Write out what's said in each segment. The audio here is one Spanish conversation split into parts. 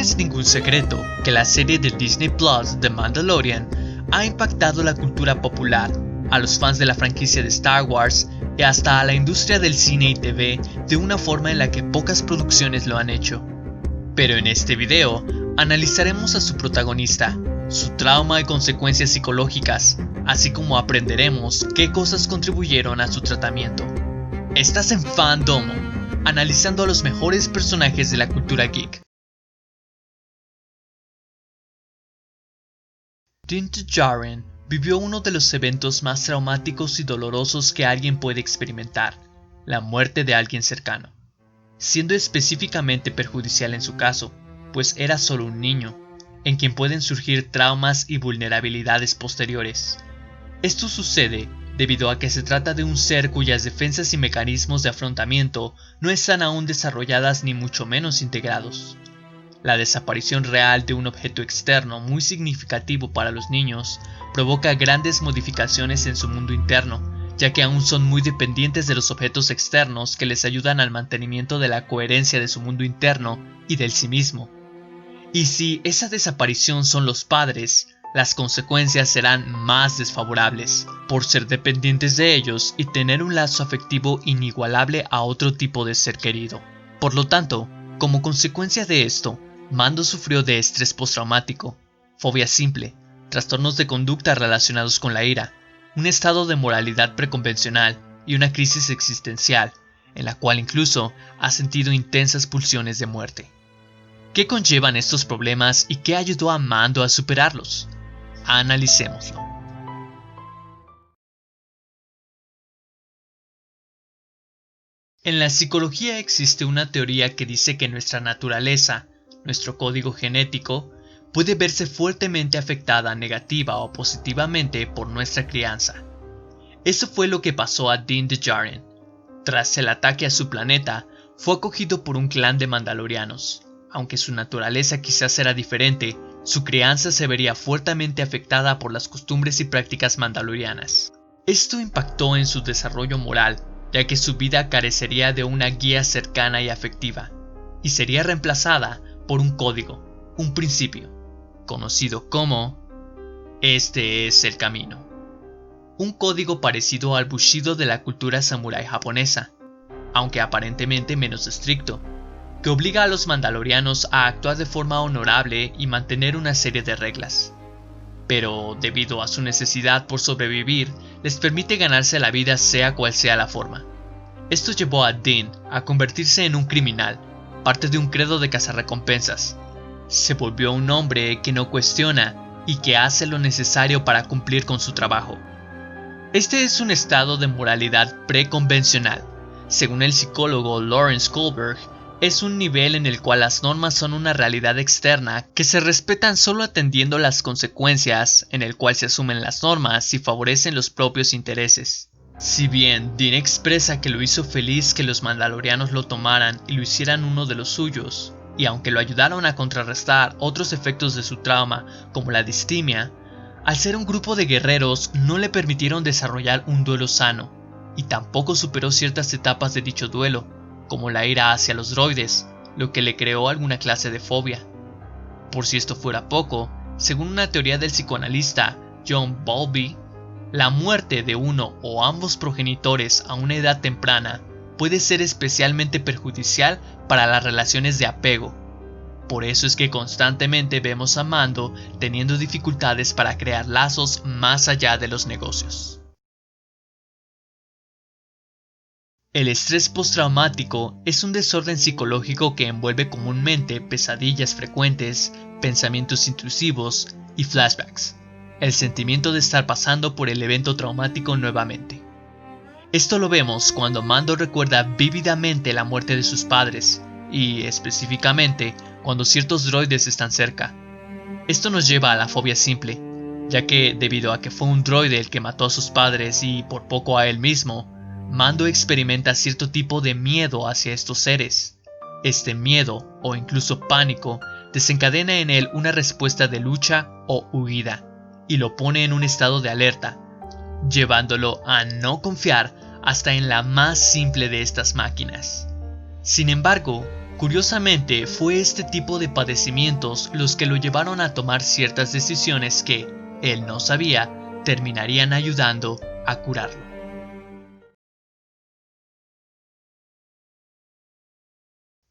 es ningún secreto que la serie de Disney Plus The Mandalorian ha impactado la cultura popular, a los fans de la franquicia de Star Wars y hasta a la industria del cine y TV de una forma en la que pocas producciones lo han hecho. Pero en este video analizaremos a su protagonista, su trauma y consecuencias psicológicas, así como aprenderemos qué cosas contribuyeron a su tratamiento. Estás en Fandomo, analizando a los mejores personajes de la cultura geek. Din Djarin vivió uno de los eventos más traumáticos y dolorosos que alguien puede experimentar, la muerte de alguien cercano, siendo específicamente perjudicial en su caso, pues era solo un niño, en quien pueden surgir traumas y vulnerabilidades posteriores. Esto sucede debido a que se trata de un ser cuyas defensas y mecanismos de afrontamiento no están aún desarrolladas ni mucho menos integrados. La desaparición real de un objeto externo muy significativo para los niños provoca grandes modificaciones en su mundo interno, ya que aún son muy dependientes de los objetos externos que les ayudan al mantenimiento de la coherencia de su mundo interno y del sí mismo. Y si esa desaparición son los padres, las consecuencias serán más desfavorables, por ser dependientes de ellos y tener un lazo afectivo inigualable a otro tipo de ser querido. Por lo tanto, como consecuencia de esto, Mando sufrió de estrés postraumático, fobia simple, trastornos de conducta relacionados con la ira, un estado de moralidad preconvencional y una crisis existencial, en la cual incluso ha sentido intensas pulsiones de muerte. ¿Qué conllevan estos problemas y qué ayudó a Mando a superarlos? Analicémoslo. En la psicología existe una teoría que dice que nuestra naturaleza, nuestro código genético, puede verse fuertemente afectada negativa o positivamente por nuestra crianza. Eso fue lo que pasó a Din Djarin. Tras el ataque a su planeta, fue acogido por un clan de mandalorianos. Aunque su naturaleza quizás era diferente, su crianza se vería fuertemente afectada por las costumbres y prácticas mandalorianas. Esto impactó en su desarrollo moral, ya que su vida carecería de una guía cercana y afectiva, y sería reemplazada por un código, un principio, conocido como "Este es el camino". Un código parecido al Bushido de la cultura samurái japonesa, aunque aparentemente menos estricto, que obliga a los mandalorianos a actuar de forma honorable y mantener una serie de reglas. Pero, debido a su necesidad por sobrevivir, les permite ganarse la vida sea cual sea la forma. Esto llevó a Din a convertirse en un criminal, parte de un credo de cazarrecompensas. Se volvió un hombre que no cuestiona y que hace lo necesario para cumplir con su trabajo. Este es un estado de moralidad preconvencional. Según el psicólogo Lawrence Kohlberg, es un nivel en el cual las normas son una realidad externa que se respetan solo atendiendo las consecuencias, en el cual se asumen las normas y favorecen los propios intereses. Si bien Din expresa que lo hizo feliz que los mandalorianos lo tomaran y lo hicieran uno de los suyos, y aunque lo ayudaron a contrarrestar otros efectos de su trauma como la distimia, al ser un grupo de guerreros no le permitieron desarrollar un duelo sano, y tampoco superó ciertas etapas de dicho duelo, como la ira hacia los droides, lo que le creó alguna clase de fobia. Por si esto fuera poco, según una teoría del psicoanalista John Bowlby, la muerte de uno o ambos progenitores a una edad temprana puede ser especialmente perjudicial para las relaciones de apego. Por eso es que constantemente vemos a Mando teniendo dificultades para crear lazos más allá de los negocios. El estrés postraumático es un desorden psicológico que envuelve comúnmente pesadillas frecuentes, pensamientos intrusivos y flashbacks, el sentimiento de estar pasando por el evento traumático nuevamente. Esto lo vemos cuando Mando recuerda vívidamente la muerte de sus padres, y específicamente cuando ciertos droides están cerca. Esto nos lleva a la fobia simple, ya que debido a que fue un droide el que mató a sus padres y por poco a él mismo, Mando experimenta cierto tipo de miedo hacia estos seres. Este miedo, o incluso pánico, desencadena en él una respuesta de lucha o huida, y lo pone en un estado de alerta, llevándolo a no confiar hasta en la más simple de estas máquinas. Sin embargo, Curiosamente, fue este tipo de padecimientos los que lo llevaron a tomar ciertas decisiones que, él no sabía, terminarían ayudando a curarlo.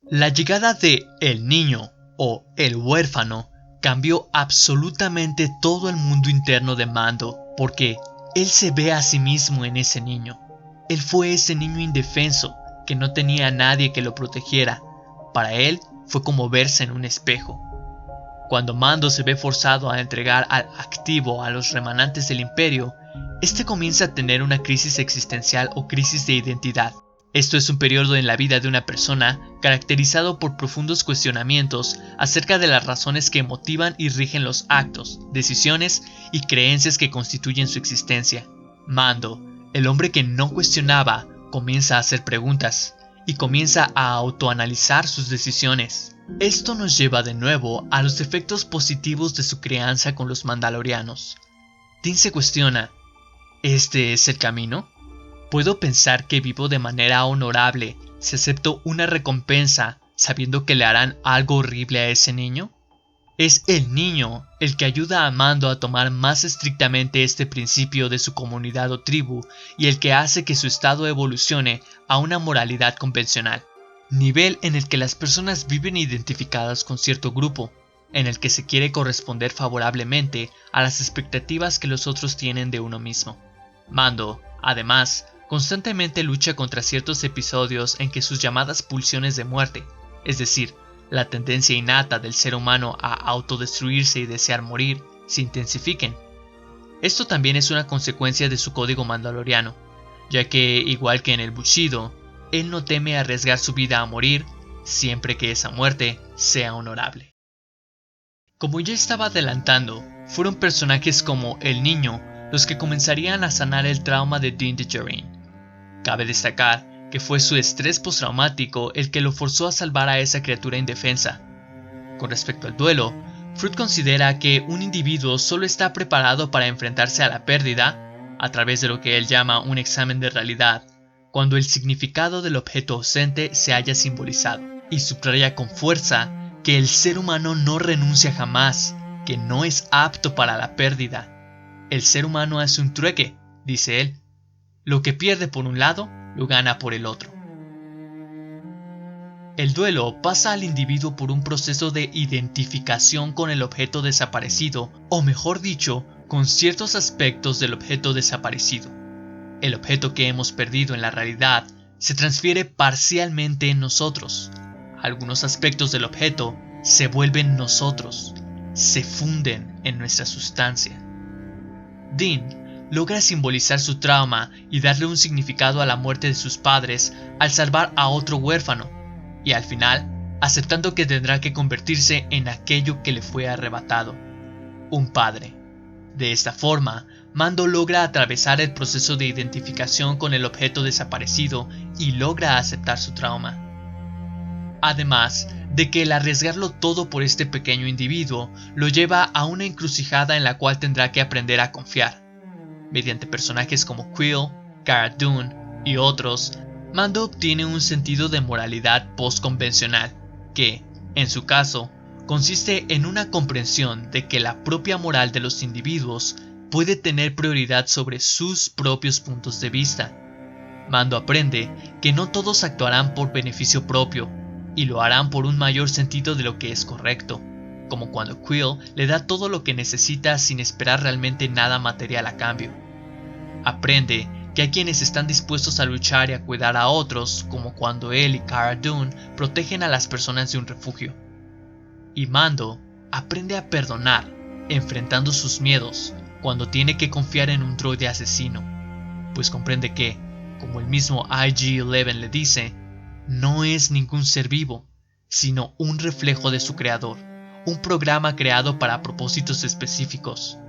La llegada de el niño o el huérfano cambió absolutamente todo el mundo interno de Mando, porque él se ve a sí mismo en ese niño. Él fue ese niño indefenso que no tenía a nadie que lo protegiera. Para él fue como verse en un espejo. Cuando Mando se ve forzado a entregar al activo a los remanentes del imperio, este comienza a tener una crisis existencial o crisis de identidad. Esto es un periodo en la vida de una persona caracterizado por profundos cuestionamientos acerca de las razones que motivan y rigen los actos, decisiones y creencias que constituyen su existencia. Mando, el hombre que no cuestionaba, comienza a hacer preguntas y comienza a autoanalizar sus decisiones. Esto nos lleva de nuevo a los efectos positivos de su crianza con los mandalorianos. Din se cuestiona, ¿este es el camino? ¿Puedo pensar que vivo de manera honorable si acepto una recompensa sabiendo que le harán algo horrible a ese niño? Es el niño el que ayuda a Mando a tomar más estrictamente este principio de su comunidad o tribu y el que hace que su estado evolucione a una moralidad convencional, nivel en el que las personas viven identificadas con cierto grupo, en el que se quiere corresponder favorablemente a las expectativas que los otros tienen de uno mismo. Mando, además, constantemente lucha contra ciertos episodios en que sus llamadas pulsiones de muerte, es decir, la tendencia innata del ser humano a autodestruirse y desear morir, se intensifiquen. Esto también es una consecuencia de su código mandaloriano, ya que, igual que en el Bushido, él no teme arriesgar su vida a morir, siempre que esa muerte sea honorable. Como ya estaba adelantando, fueron personajes como el niño los que comenzarían a sanar el trauma de Din Djarin. Cabe destacar que fue su estrés postraumático el que lo forzó a salvar a esa criatura indefensa. Con respecto al duelo, Fruit considera que un individuo solo está preparado para enfrentarse a la pérdida, a través de lo que él llama un examen de realidad, cuando el significado del objeto ausente se haya simbolizado, y subraya con fuerza que el ser humano no renuncia jamás, que no es apto para la pérdida. El ser humano hace un trueque, dice él. Lo que pierde por un lado, lo gana por el otro. El duelo pasa al individuo por un proceso de identificación con el objeto desaparecido, o mejor dicho, con ciertos aspectos del objeto desaparecido. El objeto que hemos perdido en la realidad se transfiere parcialmente en nosotros. Algunos aspectos del objeto se vuelven nosotros, se funden en nuestra sustancia. Din logra simbolizar su trauma y darle un significado a la muerte de sus padres al salvar a otro huérfano, y al final, aceptando que tendrá que convertirse en aquello que le fue arrebatado, un padre. De esta forma, Mando logra atravesar el proceso de identificación con el objeto desaparecido y logra aceptar su trauma. Además de que el arriesgarlo todo por este pequeño individuo lo lleva a una encrucijada en la cual tendrá que aprender a confiar. Mediante personajes como Quill, Cara Dune y otros, Mando obtiene un sentido de moralidad post-convencional que, en su caso, consiste en una comprensión de que la propia moral de los individuos puede tener prioridad sobre sus propios puntos de vista. Mando aprende que no todos actuarán por beneficio propio y lo harán por un mayor sentido de lo que es correcto, como cuando Quill le da todo lo que necesita sin esperar realmente nada material a cambio. Aprende que hay quienes están dispuestos a luchar y a cuidar a otros, como cuando él y Cara Dune protegen a las personas de un refugio. Y Mando aprende a perdonar, enfrentando sus miedos, cuando tiene que confiar en un droide asesino, pues comprende que, como el mismo IG-11 le dice, no es ningún ser vivo, sino un reflejo de su creador, un programa creado para propósitos específicos.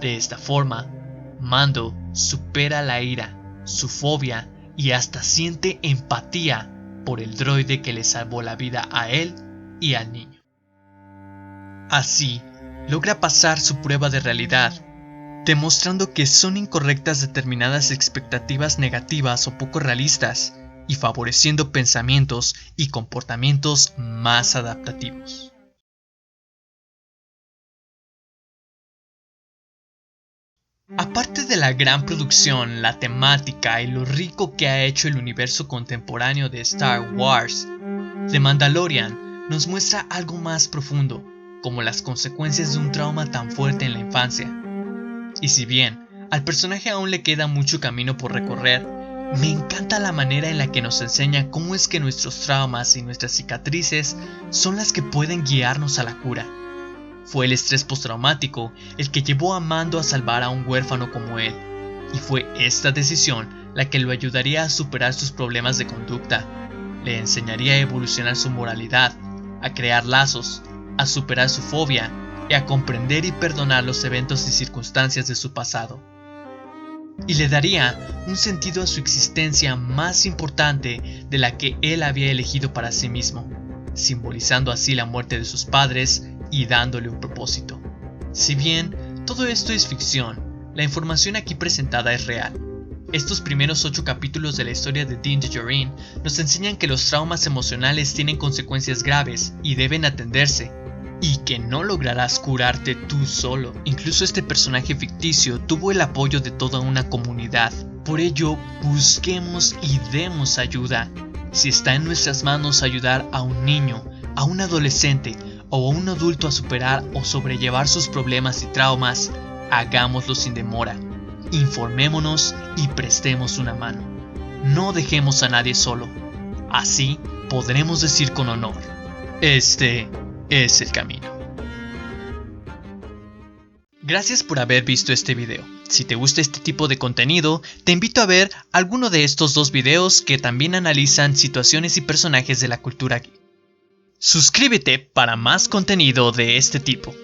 De esta forma, Mando supera la ira, su fobia y hasta siente empatía por el droide que le salvó la vida a él y al niño. Así, logra pasar su prueba de realidad, demostrando que son incorrectas determinadas expectativas negativas o poco realistas, y favoreciendo pensamientos y comportamientos más adaptativos. Aparte de la gran producción, la temática y lo rico que ha hecho el universo contemporáneo de Star Wars, The Mandalorian nos muestra algo más profundo, como las consecuencias de un trauma tan fuerte en la infancia. Y si bien al personaje aún le queda mucho camino por recorrer, me encanta la manera en la que nos enseña cómo es que nuestros traumas y nuestras cicatrices son las que pueden guiarnos a la cura. Fue el estrés postraumático el que llevó a Mando a salvar a un huérfano como él, y fue esta decisión la que lo ayudaría a superar sus problemas de conducta, le enseñaría a evolucionar su moralidad, a crear lazos, a superar su fobia y a comprender y perdonar los eventos y circunstancias de su pasado. Y le daría un sentido a su existencia más importante de la que él había elegido para sí mismo, simbolizando así la muerte de sus padres y dándole un propósito. Si bien todo esto es ficción, la información aquí presentada es real. Estos primeros 8 capítulos de la historia de Din Djarin nos enseñan que los traumas emocionales tienen consecuencias graves y deben atenderse, y que no lograrás curarte tú solo. Incluso este personaje ficticio tuvo el apoyo de toda una comunidad. Por ello, busquemos y demos ayuda. Si está en nuestras manos ayudar a un niño, a un adolescente o a un adulto a superar o sobrellevar sus problemas y traumas, hagámoslo sin demora. Informémonos y prestemos una mano. No dejemos a nadie solo. Así podremos decir con honor: este es el camino. Gracias por haber visto este video. Si te gusta este tipo de contenido, te invito a ver alguno de estos 2 videos que también analizan situaciones y personajes de la cultura geek. Suscríbete para más contenido de este tipo.